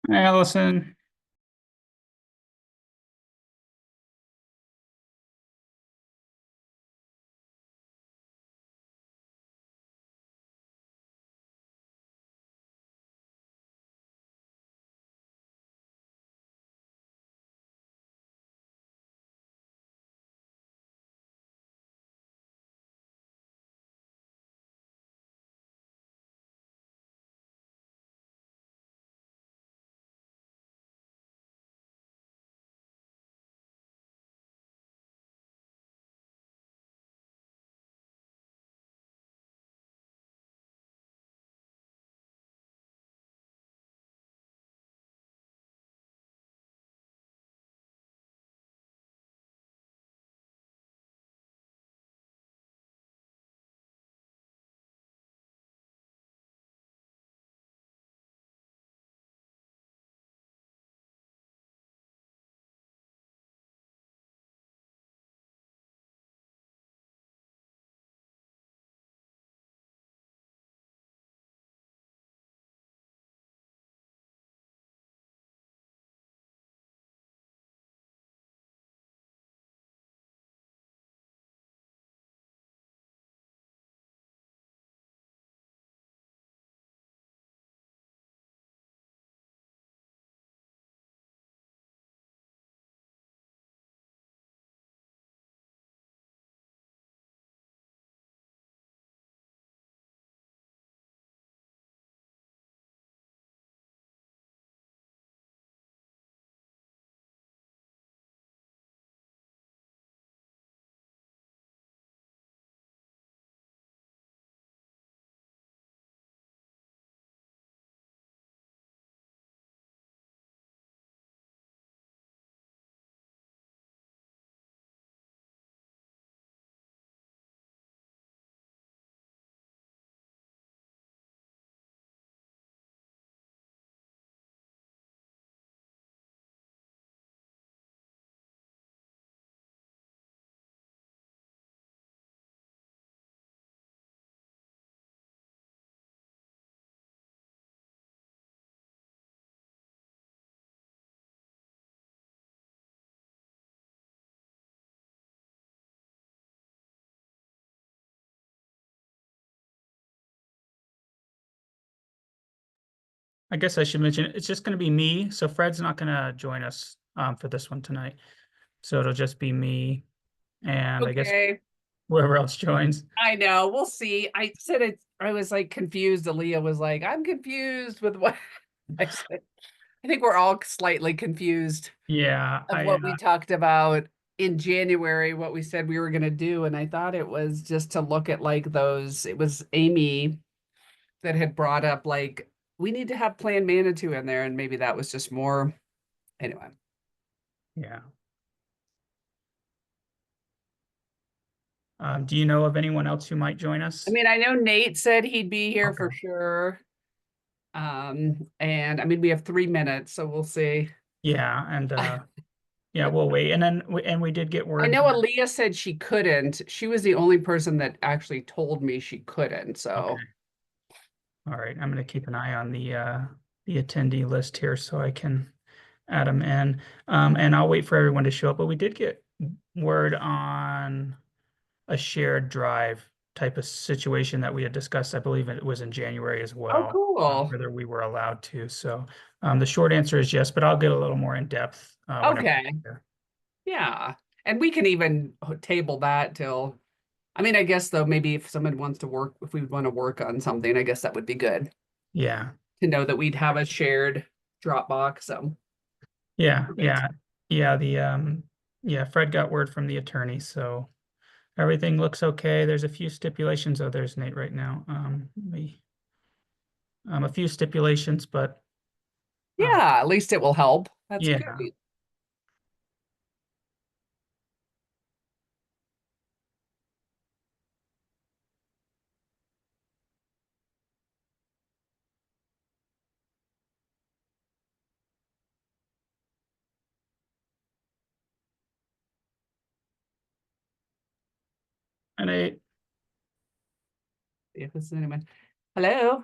Hi, Allison. I guess I should mention it's just going to be me. So Fred's not going to join us for this one tonight. So it'll just be me and I guess Okay, whoever else joins. I know. We'll see. I said it. I was like confused. Aaliyah was like, "I'm confused with what." I said, "I think we're all slightly confused Yeah, of what we talked about in January, what we said we were going to do." And I thought it was just to look at like those. It was Amy that had brought up like we need to have Plan Manitou in there, and maybe that was just more. Anyway, yeah. Do you know of anyone else who might join I us? mean, I know Nate said he'd be here Okay. for sure. And I mean, we have 3 minutes, so we'll see. Yeah, and yeah, we'll wait. And then we did get I word know that Aaliyah said she couldn't. She was the only person that actually told me she couldn't. So, okay. All right, I'm going to keep an eye on the attendee list here so I can add them in. And I'll wait for everyone to show up. But we did get word on a shared drive type of situation that we had discussed. I believe it was in January as oh, well, cool. whether we were allowed to. So the short answer is yes, but I'll get a little more in depth whenever Okay. we're here. Yeah. And we can even table that till, I mean, I guess though, maybe if someone wants to work, if we would want to work on something, I guess that would be good Yeah, to know that we'd have a shared Dropbox. So, yeah, perfect. yeah, yeah. Yeah, Fred got word from the attorney, so everything looks okay. There's a few stipulations. Oh, there's Nate right now. A few stipulations, but uh, Yeah, at least it will help. That's yeah. good. And I If this is anyone. Hello.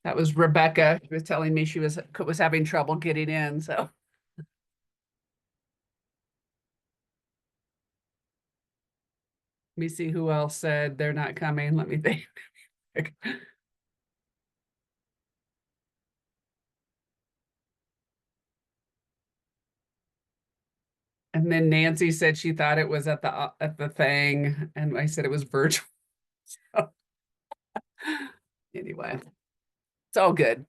That was Rebecca. She was telling me she was having trouble getting in, so. Let me see who else said they're not coming. Let me think. And then Nancy said she thought it was at the thing, and I said it was virtual. So, anyway, it's all good.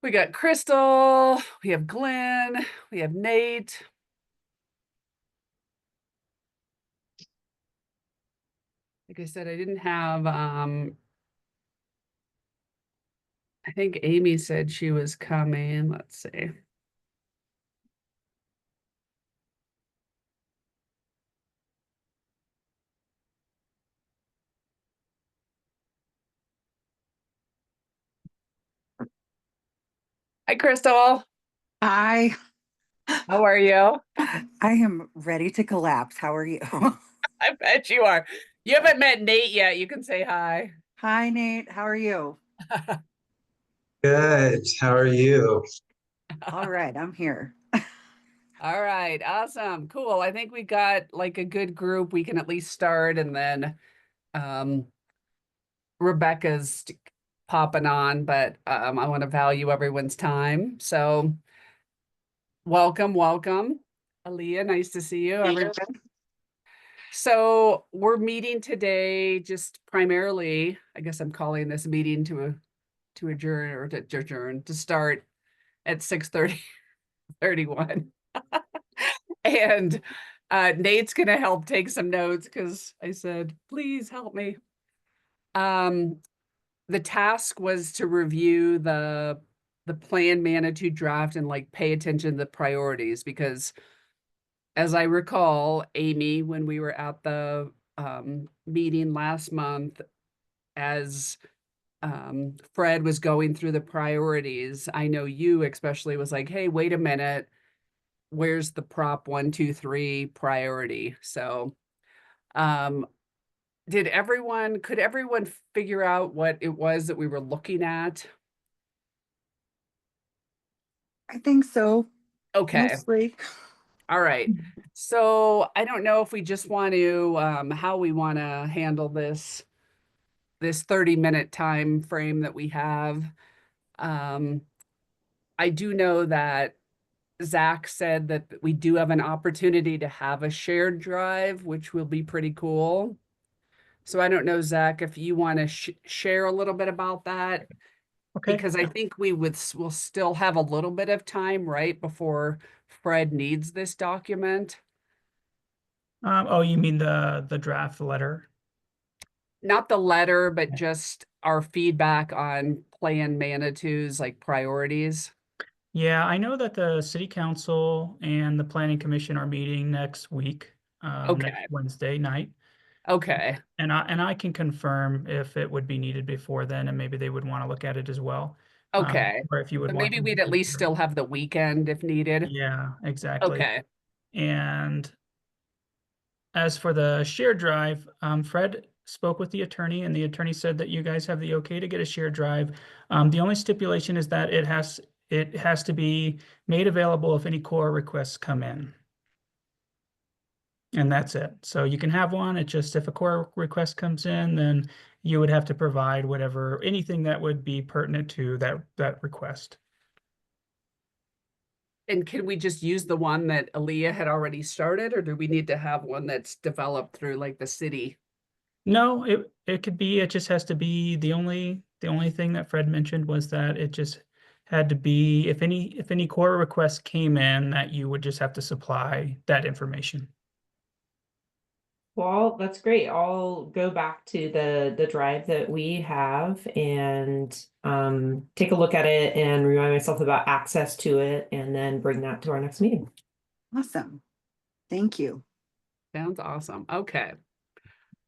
We got Crystal, we have Glenn, we have Nate. Like I said, I didn't have I think Amy said she was coming. Let's see. Hi, Crystal. I How are you? I am ready to collapse. How are you? I bet you are. You haven't met Nate yet. You can say hi. Hi, Nate. How are you? Good. How are you? All right, I'm here. All right, awesome. Cool. I think we got like a good group. We can at least start and then um Rebecca's popping on, but I want to value everyone's time. So welcome, welcome. Aaliyah, nice to see you, everyone. So we're meeting today just primarily, I guess I'm calling this meeting to adjourn or to adjourn to start at 6:30 31. And Nate's gonna help take some notes because I said, please help me. Um, the task was to review the plan Manitou draft and like pay attention to the priorities because as I recall, Amy, when we were at the meeting last month, as Fred was going through the priorities, I know you especially was like, hey, wait a minute, where's the prop 1, 2, 3 priority? So um could everyone figure out what it was that we were looking at? I think so, Okay. mostly. All right. So I don't know if we just want to how we want to handle this 30-minute time frame that we have. Um I do know that Zach said that we do have an opportunity to have a shared drive, which will be pretty cool. So I don't know, Zach, if you want to share a little bit about that, Okay. because I think we'll still have a little bit of time, right, before Fred needs this document. Oh, you mean the draft letter? Not the letter, but just our feedback on Plan Manitou's like priorities. Yeah, I know that the city council and the planning commission are meeting next week, next Okay. Wednesday night. Okay. And I can confirm if it would be needed before then, and maybe they would want to look at it as well. Okay. Or if you would So want maybe them to we'd at least consider. still have the weekend if needed. Yeah, exactly. Okay. And as for the shared drive, Fred spoke with the attorney, and the attorney said that you guys have the okay to get a shared drive. The only stipulation is that it has to be made available if any core requests come in. And that's it. So you can have one. It just if a core request comes in, then you would have to provide anything that would be pertinent to that request. And can we just use the one that Aaliyah had already started, or do we need to have one that's developed through like the city? No, it could be, it just has to be the only thing that Fred mentioned was that it just had to be if any core requests came in that you would just have to supply that information. Well, that's great. I'll go back to the drive that we have and take a look at it and remind myself about access to it and then bring that to our next meeting. Awesome. Thank you. Sounds awesome. Okay.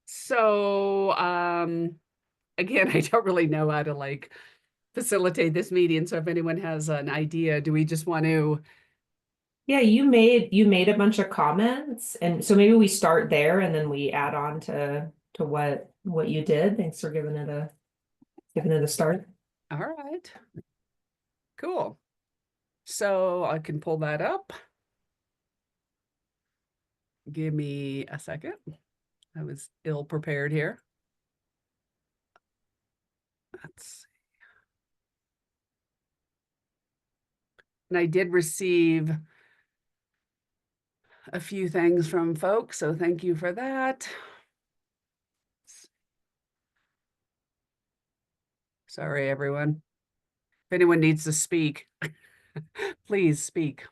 So, again, I don't really know how to like facilitate this meeting. So if anyone has an idea, do we just want to, Yeah, you made a bunch of comments, and so maybe we start there and then we add on to what you did. Thanks for giving it a start. All right. Cool. So I can pull that up. Give me a second. I was ill prepared here. Let's see. And I did receive a few things from folks, so thank you for that. Sorry, everyone. If anyone needs to speak, please speak.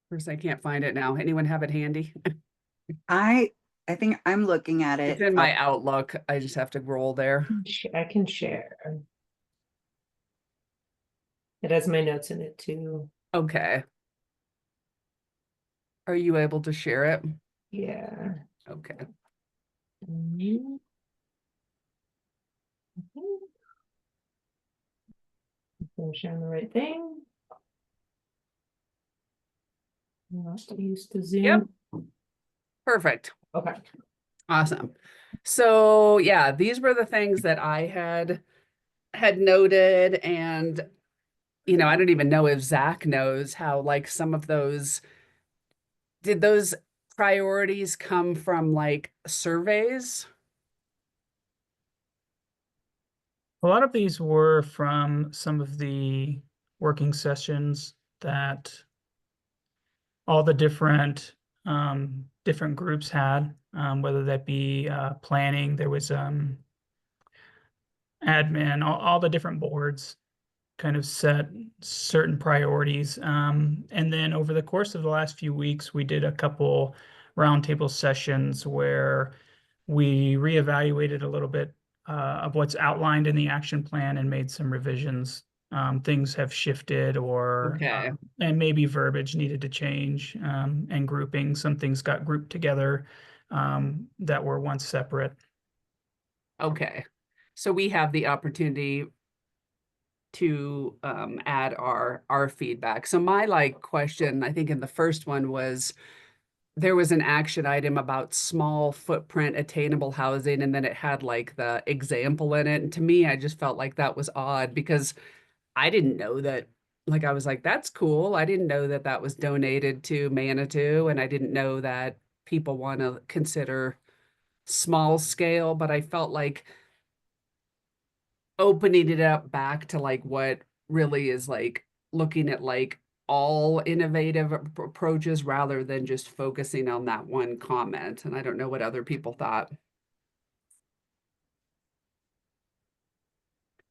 Of course, I can't find it now. Anyone have it handy? I think I'm looking at It's it. in my Outlook. I just have to roll there. I can share. It has my notes in it too. Okay. Are you able to share it? Yeah. Okay. Mhm. I'm sharing the right thing. I'm not used to Zoom. Yep. Perfect. Okay. Awesome. So yeah, these were the things that I had noted, and I don't even know if Zach knows how like some of those, did those priorities come from like surveys? A lot of these were from some of the working sessions that all the different groups had, whether that be planning, there was admin, all the different boards kind of set certain priorities. And then over the course of the last few weeks, we did a couple roundtable sessions where we reevaluated a little bit of what's outlined in the action plan and made some revisions. Things have shifted Okay. and maybe verbiage needed to change, and grouping. Some things got grouped together that were once separate. Okay. So we have the opportunity to add our feedback. So my like question, I think in the first one was, there was an action item about small footprint attainable housing, and then it had like the example in it. And to me, I just felt like that was odd because I didn't know that. Like, I was like, that's cool. I didn't know that that was donated to Manitou, and I didn't know that people want to consider small scale, but I felt like opening it up back to like what really is like looking at like all innovative approaches rather than just focusing on that one comment. And I don't know what other people thought.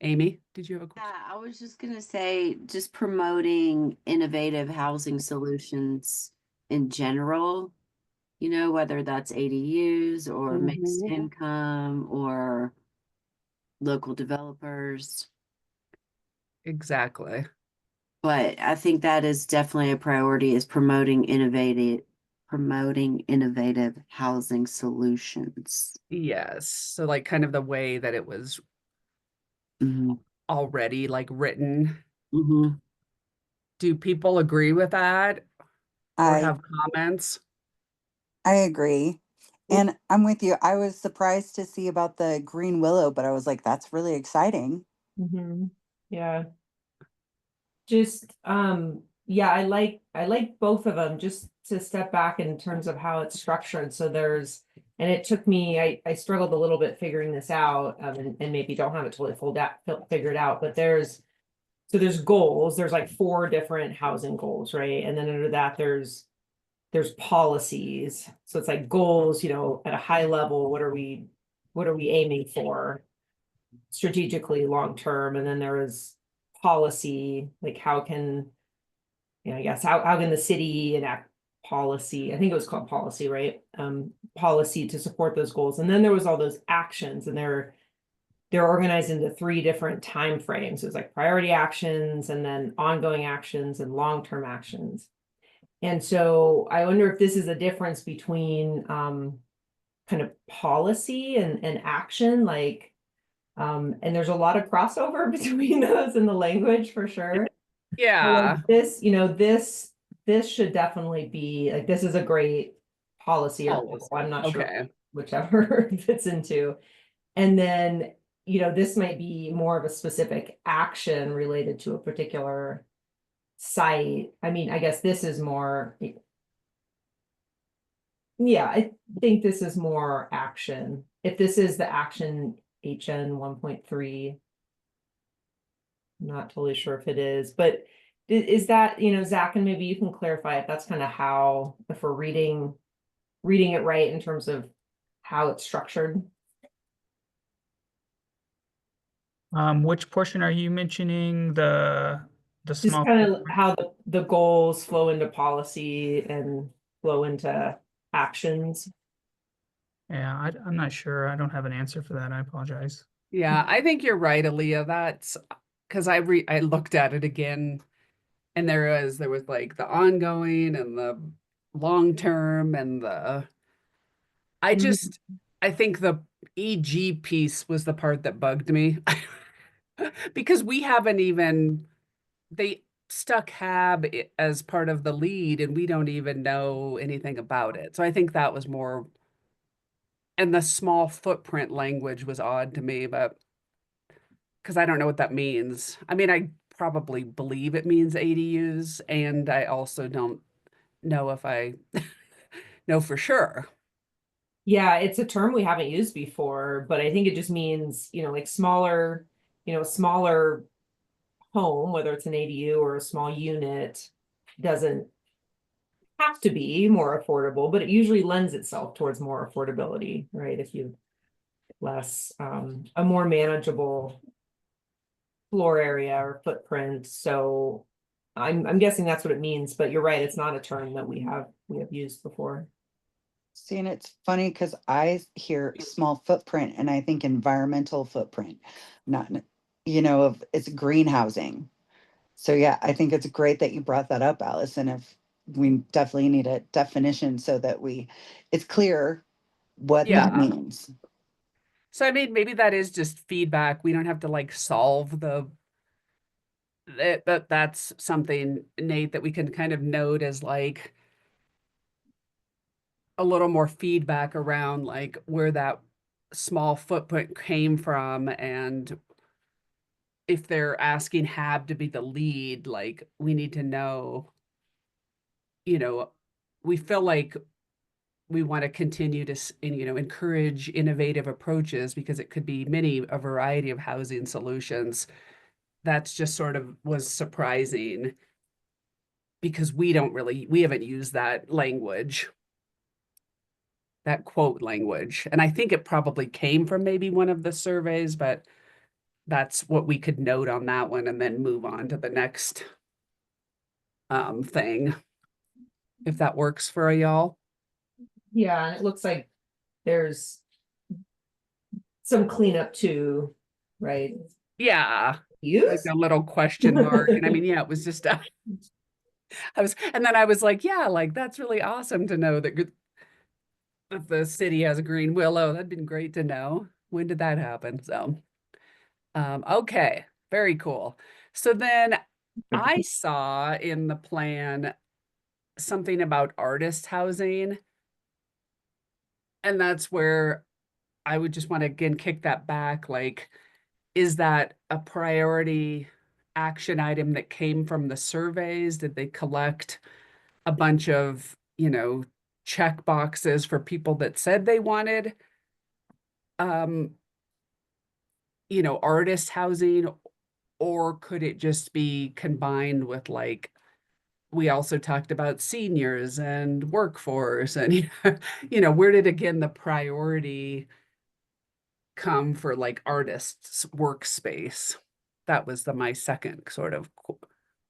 Amy, did you have a question? Yeah, I was just gonna say, just promoting innovative housing solutions in general, whether that's ADUs or mixed Mhm. income or local developers. Exactly. But I think that is definitely a priority, is promoting innovative housing solutions. Yes. So like kind of the way that it was Hmm. already like written. Hmm. Do people agree with that or I have comments? I agree. And I'm with you. I was surprised to see about the green willow, but I was like, that's really exciting. Yeah. Just yeah, I like both of them. Just to step back in terms of how it's structured. So and it took me, I struggled a little bit figuring this out, and maybe don't have it totally figured out, but there's goals. There's like 4 different housing goals, right? And then under that there's policies. So it's like goals, at a high level, what are we aiming for strategically long term? And then there is policy, like how can, I guess how can the city enact policy? I think it was called policy, right? Policy to support those goals. And then there was all those actions, and they're organized into 3 different time frames. It was like priority actions, and then ongoing actions, and long-term actions. And so I wonder if this is a difference between kind of policy and action, like, and there's a lot of crossover between those in the language for sure. But, Yeah. like, this, you know, this should definitely be like, this is a great policy or goal. I'm not sure Okay. whichever it fits into. And then, you know, this might be more of a specific action related to a particular site. I mean, I guess this is more, yeah, I think this is more action. If this is the action HN 1.3, I'm not totally sure if it is, but is that, you know, Zach, and maybe you can clarify if that's kind of how, if we're reading it right in terms of how it's structured. Which portion are you mentioning? The Just small kind of footprint? how the goals flow into policy and flow into actions. Yeah, I'm not sure. I don't have an answer for that. I apologize. Yeah, I think you're right, Aaliyah. That's because I looked at it again, and there was like the ongoing and the long term and the I Mhm. just I think the EG piece was the part that bugged me. Because we haven't even they stuck HAB as part of the lead and we don't even know anything about it. So I think that was more, and the small footprint language was odd to me, but because I don't know what that means. I mean, I probably believe it means ADUs, and I also don't know if I know for sure. Yeah, it's a term we haven't used before, but I think it just means, you know, like smaller, you know, smaller home, whether it's an ADU or a small unit, doesn't have to be more affordable, but it usually lends itself towards more affordability, right? If you less, a more manageable floor area or footprint. So I'm guessing that's what it means, but you're right, it's not a term that we have used before. See, and it's funny because I hear small footprint and I think environmental footprint, not, you know, of it's greenhousing. So yeah, I think it's great that you brought that up, Alice. And if we definitely need a definition so that it's clear what that Yeah. means. So I mean, maybe that is just feedback. We don't have to like solve but that's something, Nate, that we can kind of note as like a little more feedback around like where that small footprint came from, and if they're asking HAB to be the lead, like we need to know, you know, we feel like we want to continue to, encourage innovative approaches because it could be a variety of housing solutions. That's just sort of was surprising because we haven't used that language, that quote language. And I think it probably came from maybe one of the surveys, but that's what we could note on that one and then move on to the next thing, if that works for y'all. Yeah, and it looks like there's some cleanup too, right? Yeah, like Use? a little question mark. And I mean, yeah, it was just and then I was like, yeah, like that's really awesome to know that the city has a green willow. That'd been great to know. When did that happen? So, okay, very cool. So then I saw in the plan something about artist housing. And that's where I would just want to again kick that back. Like, is that a priority action item that came from the surveys? Did they collect a bunch of, check boxes for people that said they wanted, um, artist housing? Or could it just be combined with like, we also talked about seniors and workforce and, where did again the priority come for like artists workspace? That was my second sort of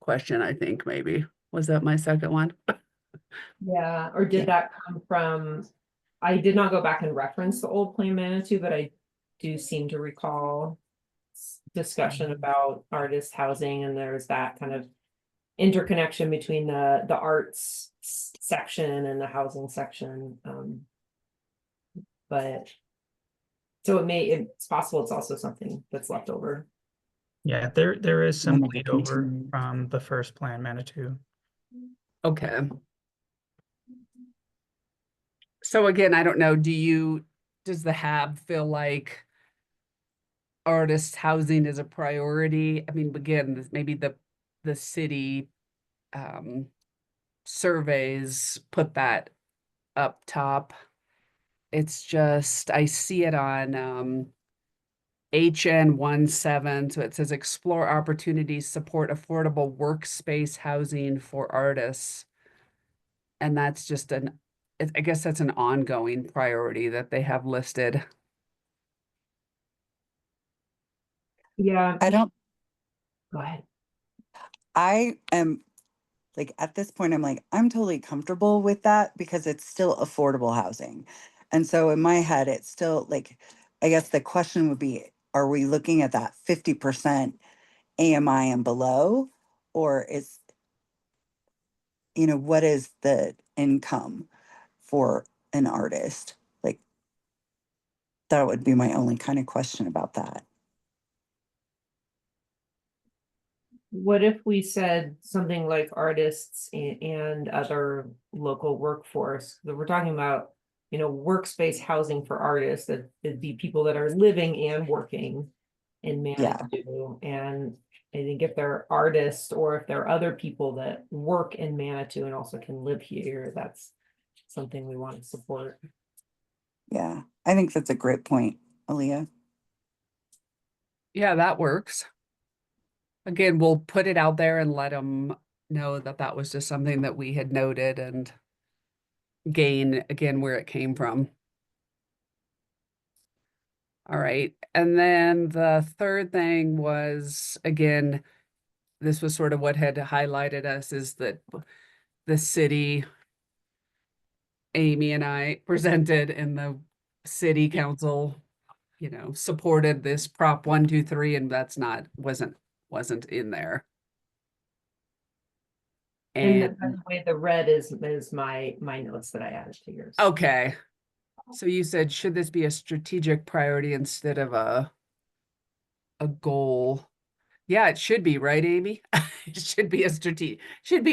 question, I think. Maybe was that my second one? Yeah, or did Yeah. that come from, I did not go back and reference the old Plan Manitou, but I do seem to recall discussion about artist housing, and there's that kind of interconnection between the arts section and the housing section. but so it's possible it's also something that's left over. Yeah, there is some Wanted to bleed over continue. from the first plan, Manitou. Okay. So again, I don't know, does the HAB feel like artist housing is a priority? I mean, again, maybe the city surveys put that up top. It's just, I see it on HN 17, so it says explore opportunities, support affordable workspace housing for artists. And that's just I guess that's an ongoing priority that they have listed. Yeah. I don't, Go ahead. I am like, at this point, I'm like, I'm totally comfortable with that because it's still affordable housing. And so in my head, it's still like, I guess the question would be, are we looking at that 50% AMI and below? Or is, what is the income for an artist? Like, that would be my only kind of question about that. What if we said something like artists and other local workforce? That we're talking about, workspace housing for artists, that it'd be people that are living and working in Yeah. Manitou. And I think if they're artists or if there are other people that work in Manitou and also can live here, that's something we want to support. Yeah. I think that's a great point, Aaliyah. Yeah, that works. Again, we'll put it out there and let them know that that was just something that we had noted and gain again where it came from. All right. And then the third thing was, again, this was sort of what had highlighted us, is that the city, Amy and I presented in the city council, supported this Prop 123, and that's wasn't in there. And by the way, the red is my notes that I added to yours. Okay. So you said, should this be a strategic priority instead of a goal? Yeah, it should be, right, Amy? It should be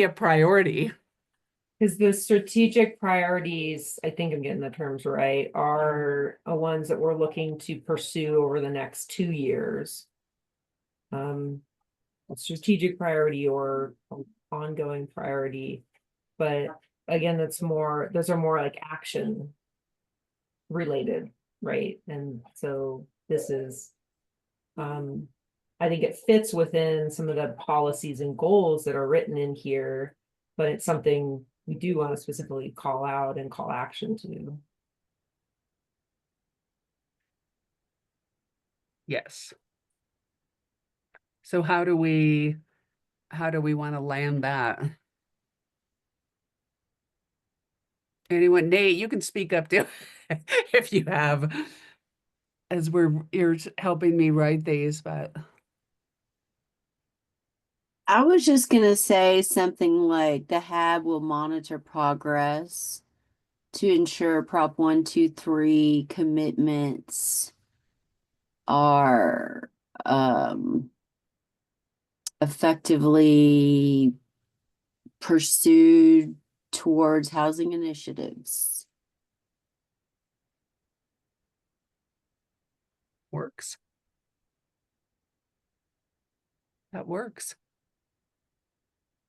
a priority. Because the strategic priorities, I think I'm getting the terms right, are ones that we're looking to pursue over the next 2 years. A strategic priority or ongoing priority. But again, those are more like action related, right? And so this is, I think it fits within some of the policies and goals that are written in here, but it's something we do want to specifically call out and call action to. Yes. So how do we want to land that? Anyone? Nate, you can speak up too if you have, as you're helping me write these, but I was just gonna say something like the HAB will monitor progress to ensure Prop 123 commitments are effectively pursued towards housing initiatives. works. That works.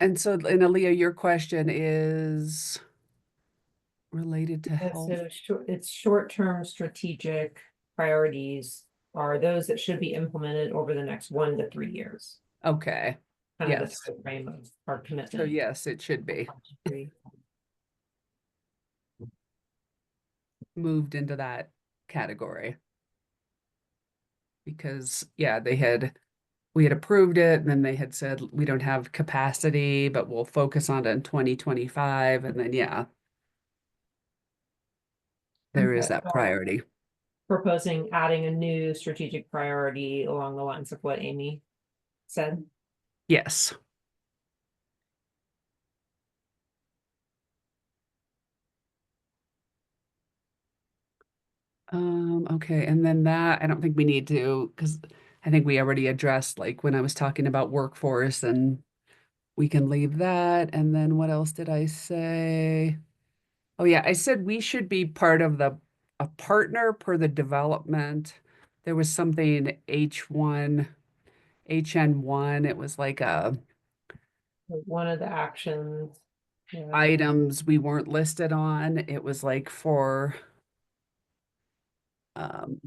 And so, and Aaliyah, your question is related to health. So it's short-term strategic priorities are those that should be implemented over the next 1 to 3 years. Okay. Kind of Yes. the frame of our commitment. So yes, it should be moved into that category. Because yeah, we had approved it, and then they had said we don't have capacity, but we'll focus on it in 2025. And then yeah, there is Okay, that so priority. proposing adding a new strategic priority along the lines of what Amy said. Yes. Okay, and then that, I don't think we need to, because I think we already addressed, like, when I was talking about workforce, and we can leave that. And then what else did I say? Oh yeah, I said we should be part of a partner per the development. There was something H1, HN1, it was like Like one of the actions. Yeah. items we weren't listed on. It was like for um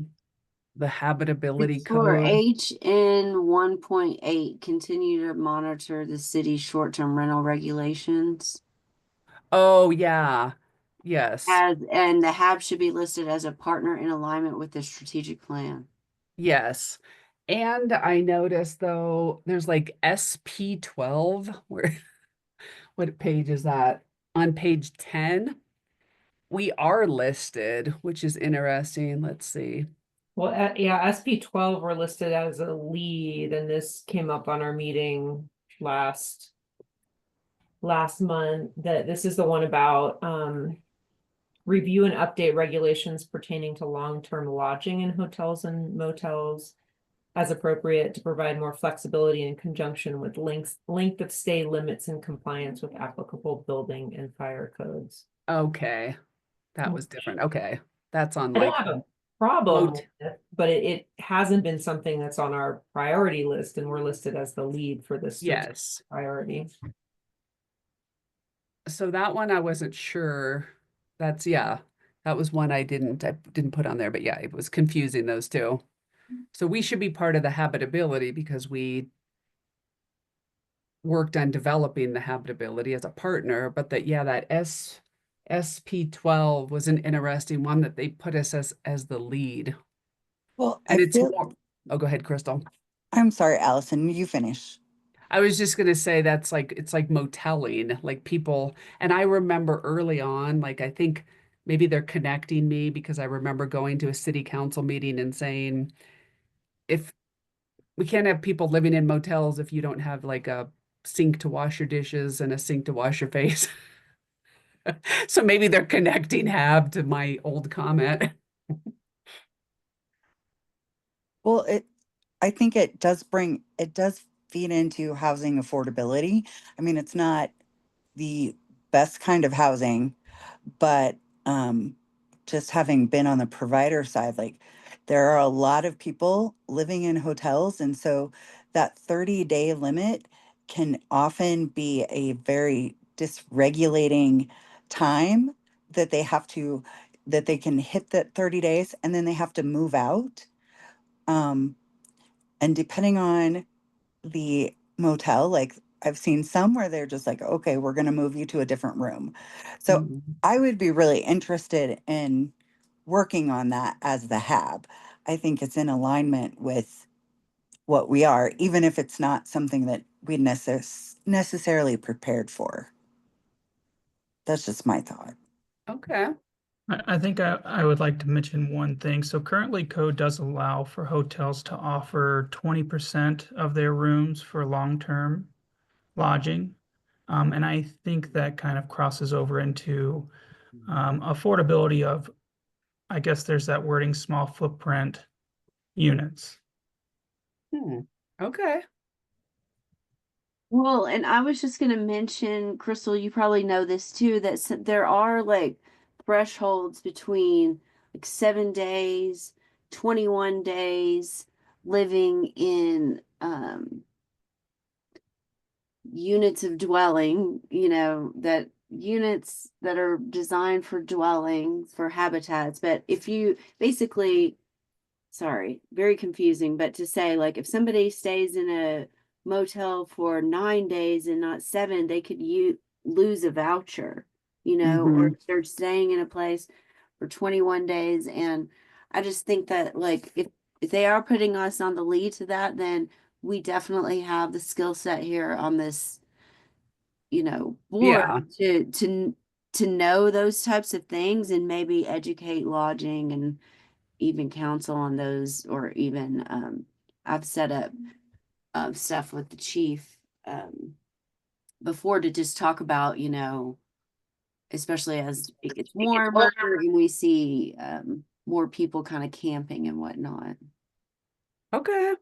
the habitability It's for code. HN 1.8, continue to monitor the city's short-term rental regulations. Oh yeah. Yes. And the HAB should be listed as a partner in alignment with the strategic plan. Yes. And I noticed though, there's like SP12, where what page is that? On page 10, we are listed, which is interesting. Let's see. Well, yeah, SP12 were listed as a lead, and this came up on our meeting last month, that this is the one about review and update regulations pertaining to long-term lodging in hotels and motels as appropriate to provide more flexibility in conjunction with length of stay limits in compliance with applicable building and fire codes. Okay. That was different. Okay. That's on I don't like have the a problem mot- with it, but it hasn't been something that's on our priority list, and we're listed as the lead for this yes. priority. So that one I wasn't sure. That's yeah. That was one I didn't put on there, but yeah, it was confusing those two. So we should be part of the habitability because we worked on developing the habitability as a partner, but that yeah, that SP12 was an interesting one that they put us as the lead. Well, And it's more, oh, go ahead, Crystal. I'm sorry, Allison, you finish. I was just gonna say that's like it's like moteling, like people, and I remember early on, like I think maybe they're connecting me because I remember going to a city council meeting and saying, if we can't have people living in motels if you don't have like a sink to wash your dishes and a sink to wash your face. So maybe they're connecting HAB to my old comment. Well, I think it does feed into housing affordability. I mean, it's not the best kind of housing, but just having been on the provider side, like there are a lot of people living in hotels, and so that 30-day limit can often be a very dysregulating time that that they can hit that 30 days and then they have to move out. Um, and depending on the motel, like I've seen some where they're just like, okay, we're going to move you to a different room. So Mhm. I would be really interested in working on that as the HAB. I think it's in alignment with what we are, even if it's not something that we necessarily prepared for. That's just my thought. Okay. I think I would like to mention one thing. So currently code does allow for hotels to offer 20% of their rooms for long-term lodging. And I think that kind of crosses over into affordability of, I guess there's that wording, small footprint units. Okay. Well, and I was just gonna mention, Crystal, you probably know this too, that there are like thresholds between like 7 days, 21 days living in units of dwelling, that units that are designed for dwelling for habitats. But if you basically, sorry, very confusing, but to say like if somebody stays in a motel for 9 days and not 7, they could lose a voucher, or Mhm. if they're staying in a place for 21 days. And I just think that like if they are putting us on the lead to that, then we definitely have the skill set here on this, board Yeah. to know those types of things and maybe educate lodging and even counsel on those, or even I've set up stuff with the chief before to just talk about, especially as it gets warmer and we see more people kind of camping and whatnot. Okay.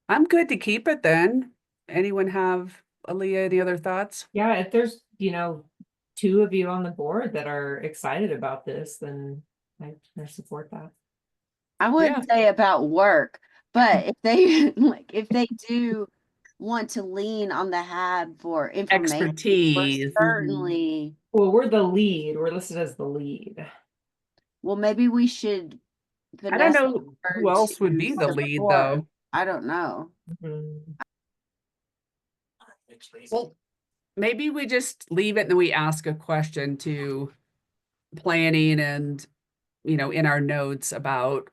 I'm good to keep it then. Anyone have, Aaliyah, any other thoughts? Yeah, if there's, two of you on the board that are excited about this, then I support that. I wouldn't say about work, but if they if they do want to lean on the HAB for information, we're Expertise. certainly, Well, we're the lead. We're listed as the lead. well, maybe we should I don't finesse know who her else would to be the lead support. though. I don't know. Mhm. Well, maybe we just leave it and then we ask a question to planning and, in our notes about,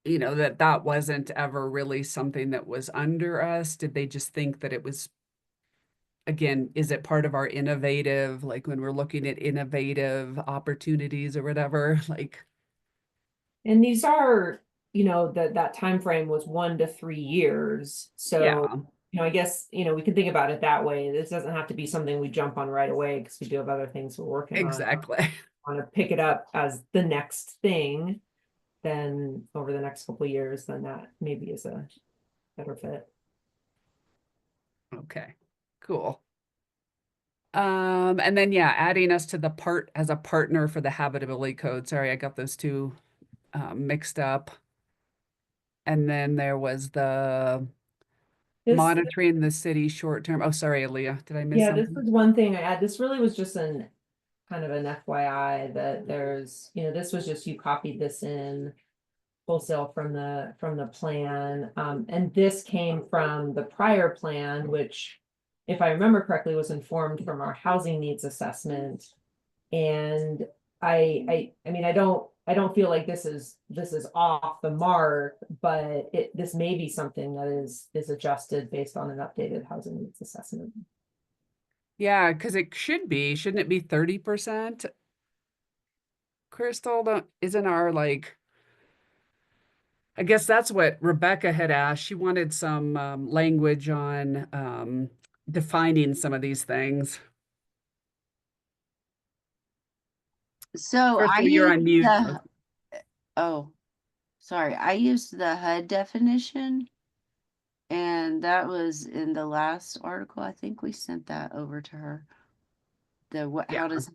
that wasn't ever really something that was under us. Did they just think that it was, again, is it part of our innovative, like when we're looking at innovative opportunities or whatever, like, And these are, that time frame was 1 to 3 years. So, yeah, I guess, we can think about it that way. This doesn't have to be something we jump on right away because we do have other things we're working on. exactly. Want to pick it up as the next thing, then over the next couple of years, then that maybe is a better fit. Okay, cool. And then yeah, adding us to the part as a partner for the habitability code. Sorry, I got those two mixed up. And then there was the This, monitoring the city short term. Oh, sorry, Aaliyah, did I miss yeah, this something? is one thing I add. This really was just an kind of an FYI that there's, this was just you copied this in wholesale from the plan. And this came from the prior plan, which, if I remember correctly, was informed from our housing needs assessment. And I mean, I don't feel like this is off the mark, but this may be something that is adjusted based on an updated housing needs assessment. Yeah, because it should be, shouldn't it be 30%? Crystal, isn't our like, I guess that's what Rebecca had asked. She wanted some language on defining some of these things. So I Crystal, you're used on mute. oh, sorry, I used the HUD definition. And that was in the last article. I think we sent that over to her. Yeah. How does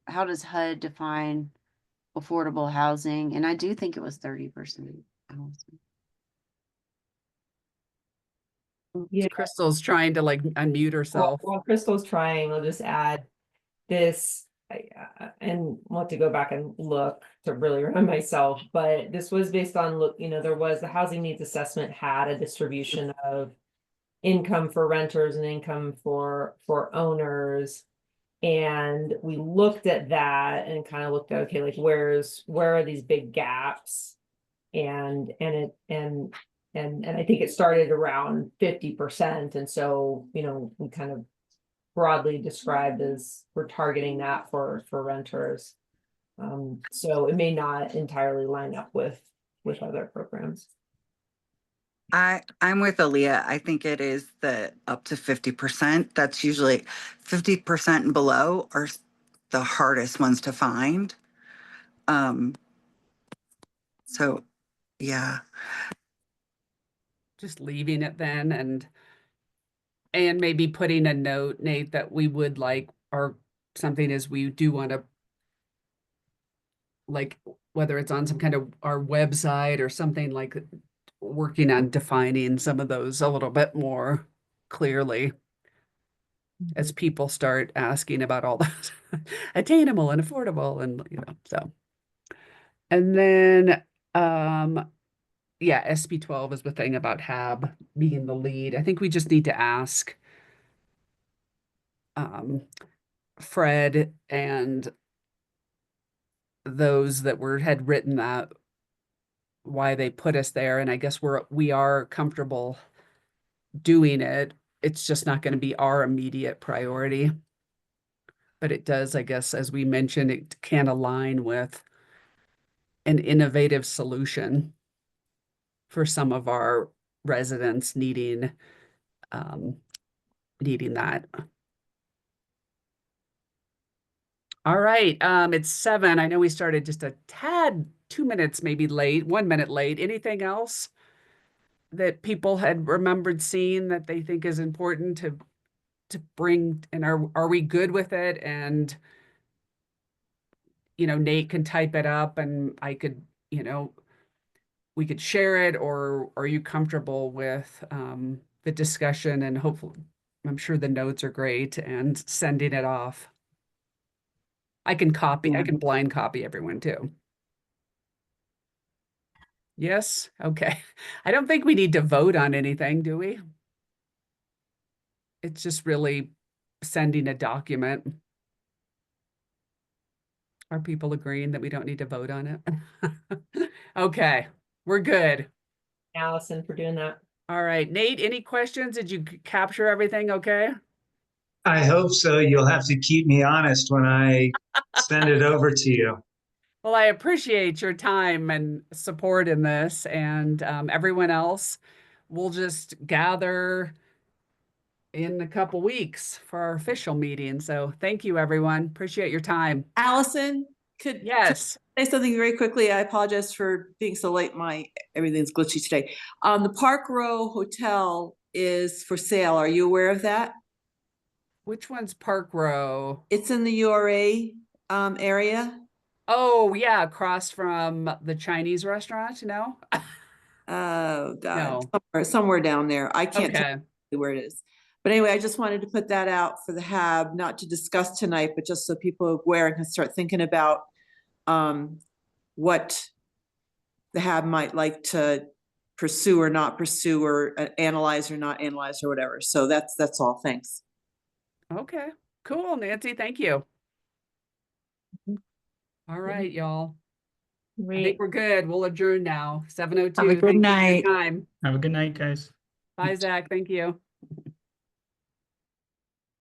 how does HUD define affordable housing? And I do think it was 30%. Yeah. Crystal's trying to like unmute herself. While Crystal's trying, I'll just add this, and want to go back and look to really remind myself, but this was based on there was the housing needs assessment had a distribution of income for renters and income for owners. And we looked at that and kind of looked at, okay, like where are these big gaps? And I think it started around 50%. And so, we kind of broadly described as we're targeting that for renters. So it may not entirely line up with other programs. I'm with Aaliyah. I think it is the up to 50%. That's usually 50% and below are the hardest ones to find. So yeah. Just leaving it then and maybe putting a note, Nate, that we would like, or something is we do want to, like, whether it's on some kind of our website or something, like working on defining some of those a little bit more clearly as people start asking about all those attainable and affordable and so. And then yeah, SB 12 is the thing about HAB being the lead. I think we just need to ask Fred and those that had written that, why they put us there. And I guess we are comfortable doing it. It's just not going to be our immediate priority. But it does, I guess, as we mentioned, it can align with an innovative solution for some of our residents needing that. All right, it's 7. I know we started just a tad, 2 minutes maybe late, 1 minute late. Anything else that people had remembered seeing that they think is important to bring, and are we good with it? And Nate can type it up and I could, we could share it, or are you comfortable with the discussion? And hopefully, I'm sure the notes are great, and sending it off. I can blind copy everyone too. Yes? Okay. I don't think we need to vote on anything, do we? It's just really sending a document. Are people agreeing that we don't need to vote on it? Okay, we're good. Allison, for doing that. All right, Nate, any questions? Did you capture everything okay? I hope so. You'll have to keep me honest when I send it over to you. Well, I appreciate your time and support in this, and everyone else. We'll just gather in a couple weeks for our official meeting. So thank you, everyone. Appreciate your time. Allison, could Yes. I say something very quickly? I apologize for being so late. Everything's glitchy today. The Park Row Hotel is for sale. Are you aware of that? Which one's Park Row? It's in the URA area. Oh, yeah, across from the Chinese restaurant, no? Oh God, No. somewhere down there. I can't tell Okay. you where it is. But anyway, I just wanted to put that out for the HAB, not to discuss tonight, but just so people are aware and can start thinking about what the HAB might like to pursue or not pursue, or analyze or not analyze, or whatever. So that's all. Thanks. Okay. Cool, Nancy. Thank you. All right, y'all. I think Great. we're good. We'll adjourn now. 7:02. Have a good Thank you for your night. time. Have a good night, guys. Bye, Zach. Thank you.